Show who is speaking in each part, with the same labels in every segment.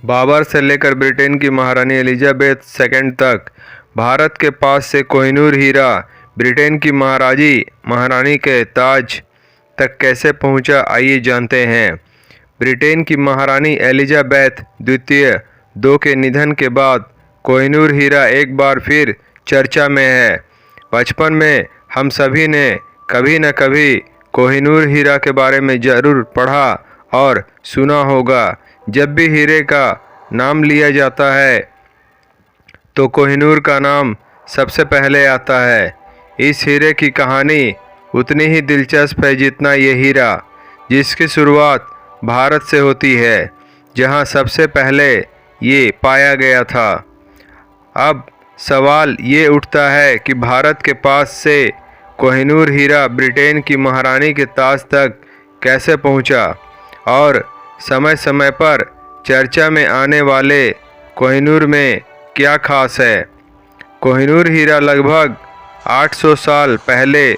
Speaker 1: बाबर से लेकर ब्रिटेन की महारानी एलिजाबेथ सेकंड तक, भारत के पास से कोहिनूर हीरा ब्रिटेन की महारानी के ताज तक कैसे पहुंचा, आइए जानते हैं। ब्रिटेन की महारानी एलिजाबेथ द्वितीय दो के निधन के बाद कोहिनूर हीरा एक बार फिर चर्चा में है। बचपन में हम सभी ने कभी न कभी कोहिनूर हीरा के बारे में ज़रूर पढ़ा और सुना होगा। जब भी हीरे का नाम लिया जाता है तो कोहिनूर का नाम सबसे पहले आता है। इस हीरे की कहानी उतनी ही दिलचस्प है जितना ये हीरा, जिसकी शुरुआत भारत से होती है, जहां सबसे पहले ये पाया गया था। अब सवाल ये उठता है कि भारत के पास से कोहिनूर हीरा ब्रिटेन की महारानी के ताज तक कैसे पहुंचा और समय समय पर चर्चा में आने वाले कोहिनूर में क्या खास है। कोहिनूर हीरा लगभग 800 साल पहले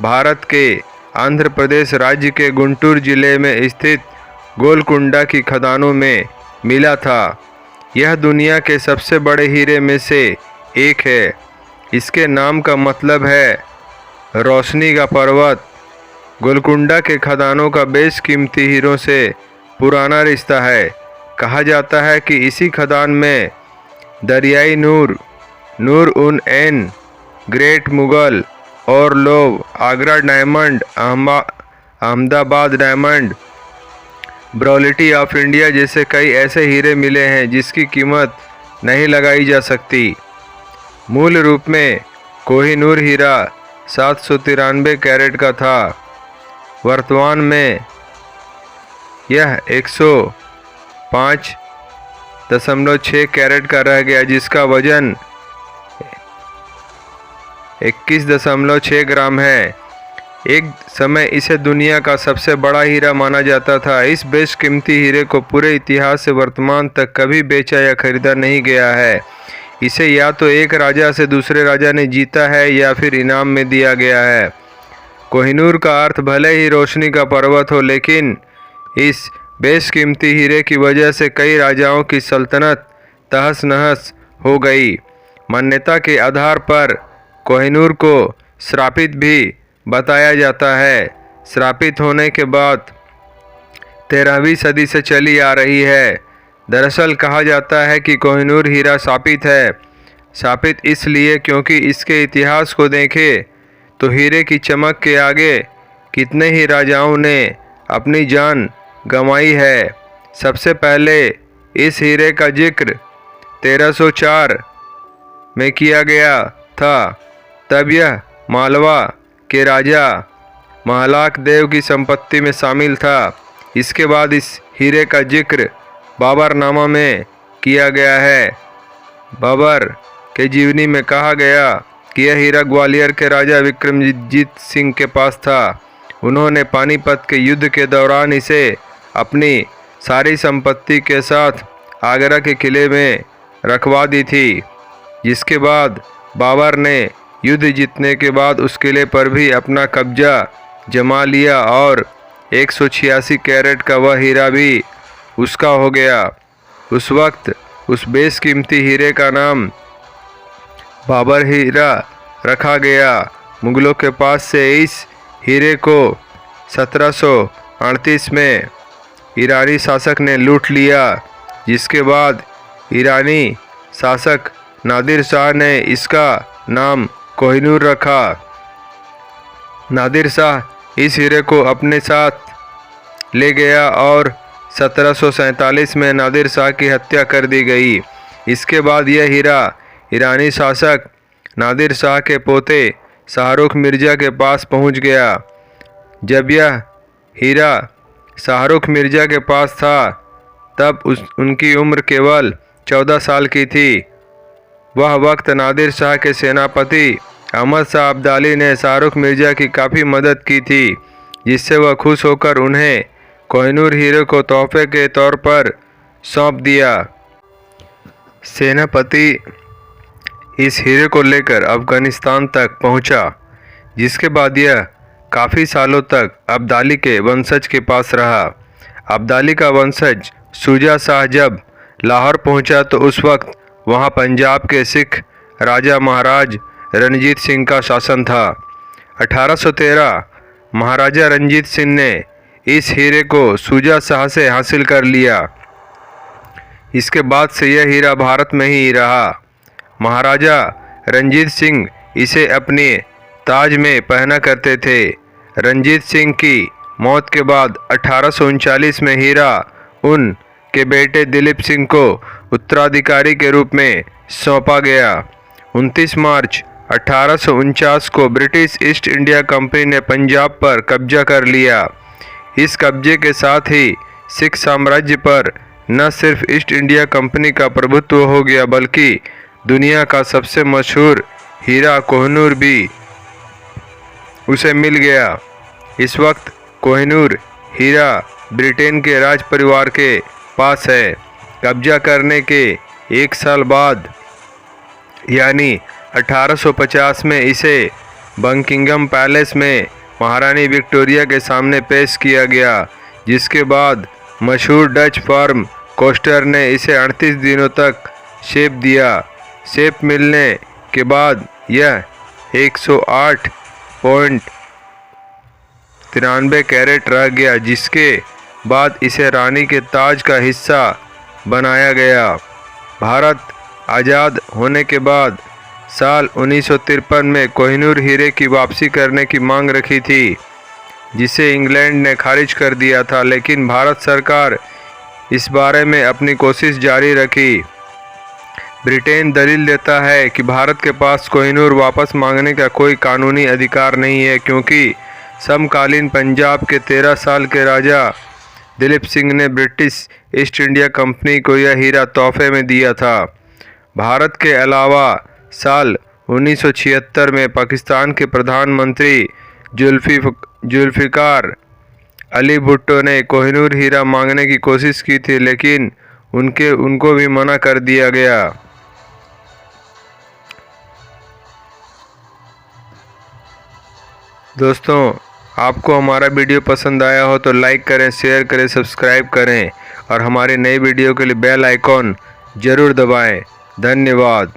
Speaker 1: भारत के आंध्र प्रदेश राज्य के गुंटूर जिले में स्थित गोलकुंडा की खदानों में मिला था। यह दुनिया के सबसे बड़े हीरे में से एक है। इसके नाम का मतलब है रोशनी का पर्वत। गोलकुंडा के खदानों का बेशकीमती हीरों से पुराना रिश्ता है। कहा जाता है कि इसी खदान में दरियाई नूर उन N, great Mughal Orlov, Agra diamond, Ahmedabad diamond, briolette of India जैसे कई ऐसे हीरे मिले हैं जिसकी कीमत नहीं लगाई जा सकती। मूल रूप में कोहिनूर हीरा 793 कैरेट का था। वर्तमान में यह 105.6 कैरेट का रह गया, जिसका वजन 21.6 ग्राम है। एक समय इसे दुनिया का सबसे बड़ा हीरा माना जाता था। इस बेशकीमती हीरे को पूरे इतिहास से वर्तमान तक कभी बेचा या खरीदा नहीं गया है। इसे या तो एक राजा से दूसरे राजा ने जीता है या फिर इनाम में दिया गया है। कोहिनूर का अर्थ भले ही रोशनी का पर्वत हो, लेकिन इस बेशकीमती हीरे की वजह से कई राजाओं की सल्तनत तहस नहस हो गई। मान्यता के आधार पर कोहिनूर को श्रापित भी बताया जाता है। श्रापित होने के बाद 13वीं सदी से चली आ रही है। दरअसल कहा जाता है कि कोहिनूर हीरा शापित है। शापित इसलिए क्योंकि इसके इतिहास को देखें तो हीरे की चमक के आगे कितने ही राजाओं ने अपनी जान गंवाई है। सबसे पहले इस हीरे का जिक्र 1304 में किया गया था। तब यह मालवा के राजा महलाक देव की संपत्ति में शामिल था। इसके बाद इस हीरे का जिक्र बाबरनामा में किया गया है। बाबर के जीवनी में कहा गया कि यह हीरा ग्वालियर के राजा विक्रमजीत सिंह के पास था। उन्होंने पानीपत के युद्ध के दौरान इसे अपनी सारी संपत्ति के साथ आगरा के किले में रखवा दी थी, जिसके बाद बाबर ने युद्ध जीतने के बाद उस किले पर भी अपना कब्जा जमा लिया और 186 कैरेट का वह हीरा भी उसका हो गया। उस वक्त उस बेशकीमती हीरे का नाम बाबर हीरा रखा गया। मुगलों के पास से इस हीरे को 1738 में ईरानी शासक ने लूट लिया, जिसके बाद ईरानी शासक नादिर शाह ने इसका नाम कोहिनूर रखा। नादिर शाह इस हीरे को अपने साथ ले गया और 1747 में नादिर शाह की हत्या कर दी गई। इसके बाद यह हीरा ईरानी शासक नादिर शाह के पोते शाहरुख मिर्ज़ा के पास पहुंच गया। जब यह हीरा शाहरुख मिर्ज़ा के पास था तब उनकी उम्र केवल 14 साल की थी। वह वक्त नादिर शाह के सेनापति अहमद शाह अब्दाली ने शाहरुख मिर्ज़ा की काफ़ी मदद की थी, जिससे वह खुश होकर उन्हें कोहिनूर हीरे को तोहफे के तौर पर सौंप दिया। सेनापति इस हीरे को लेकर अफ़गानिस्तान तक पहुंचा, जिसके बाद यह काफ़ी सालों तक अब्दाली के वंशज के पास रहा। अब्दाली का वंशज शुजा शाह जब लाहौर पहुंचा तो उस वक्त वहां पंजाब के सिख राजा महाराज रणजीत सिंह का शासन था। 1813 महाराजा रणजीत सिंह ने इस हीरे को शुजा शाह से हासिल कर लिया। इसके बाद से यह हीरा भारत में ही रहा। महाराजा रणजीत सिंह इसे अपने ताज में पहना करते थे। रणजीत सिंह की मौत के बाद 1839 में हीरा उनके बेटे दिलीप सिंह को उत्तराधिकारी के रूप में सौंपा गया। 29 मार्च 1849 को ब्रिटिश ईस्ट इंडिया कंपनी ने पंजाब पर कब्जा कर लिया। इस कब्जे के साथ ही सिख साम्राज्य पर न सिर्फ ईस्ट इंडिया कंपनी का प्रभुत्व हो गया बल्कि दुनिया का सबसे मशहूर हीरा कोहिनूर भी उसे मिल गया। इस वक्त कोहिनूर हीरा ब्रिटेन के राज परिवार के पास है। कब्जा करने के एक साल बाद यानी 1850 में इसे बकिंघम पैलेस में महारानी विक्टोरिया के सामने पेश किया गया, जिसके बाद मशहूर डच फर्म कोस्टर ने इसे 38 दिनों तक शेप दिया। शेप मिलने के बाद यह 108.93 कैरेट रह गया, जिसके बाद इसे रानी के ताज का हिस्सा बनाया गया। भारत आज़ाद होने के बाद साल 1953 में कोहिनूर हीरे की वापसी करने की मांग रखी थी, जिसे इंग्लैंड ने खारिज कर दिया था, लेकिन भारत सरकार इस बारे में अपनी कोशिश जारी रखी। ब्रिटेन दलील देता है कि भारत के पास कोहिनूर वापस मांगने का कोई कानूनी अधिकार नहीं है, क्योंकि समकालीन पंजाब के 13 साल के राजा दिलीप सिंह ने ब्रिटिश ईस्ट इंडिया कंपनी को यह हीरा तोहफे में दिया था। भारत के अलावा साल 1976 में पाकिस्तान के प्रधानमंत्री जुल्फ़िकार अली भुट्टो ने कोहिनूर हीरा मांगने की कोशिश की थी, लेकिन उनको भी मना कर दिया गया। दोस्तों, आपको हमारा वीडियो पसंद आया हो तो लाइक करें, शेयर करें, सब्सक्राइब करें और हमारे नई वीडियो के लिए बेल आइकॉन ज़रूर दबाएं। धन्यवाद।